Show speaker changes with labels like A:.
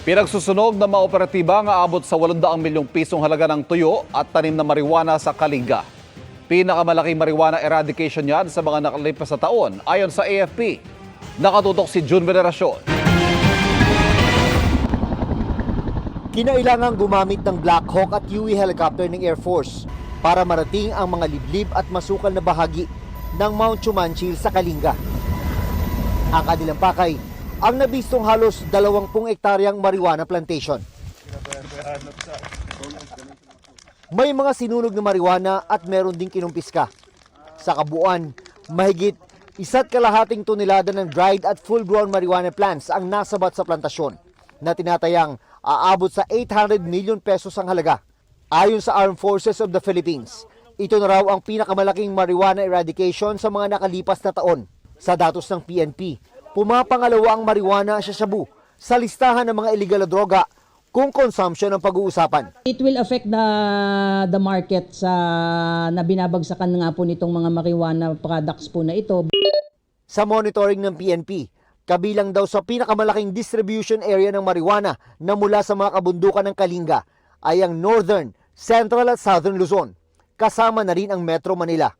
A: Pinagsusunog ng mga operatiba nga abot sa 800 milyong pisong halaga ng tuyo at tanim na marijuana sa Kalinga. Pinakamalaking marijuana eradication yan sa mga nakalipas na taon ayon sa AFP. Nakatutok si June Veneracion.
B: Kinailangang gumamit ng Black Hawk at Huey helicopter ng Air Force para marating ang mga liblib at masukal na bahagi ng Mount Chumanchil sa Kalinga. Ang kanilang pakay ang nabistong halos 20 hektaryang marijuana plantation. May mga sinunog na marijuana at meron ding kinumpiska. Sa kabuuan, mahigit 1.5 tonelada ng dried at full-grown marijuana plants ang nasabat sa plantasyon na tinatayang aabot sa 800 million pesos ang halaga. Ayon sa Armed Forces of the Philippines, ito na raw ang pinakamalaking marijuana eradication sa mga nakalipas na taon. Sa datos ng PNP, pumapangalawa ang marijuana sa Shabu sa listahan ng mga illegal na droga kung consumption ang pag-uusapan.
C: It will affect the market sa na binabagsakan nga po nitong mga marijuana products po na ito.
B: Sa monitoring ng PNP, kabilang daw sa pinakamalaking distribution area ng marijuana na mula sa mga kabundukan ng Kalinga ay ang Northern, Central at Southern Luzon. Kasama na rin ang Metro Manila.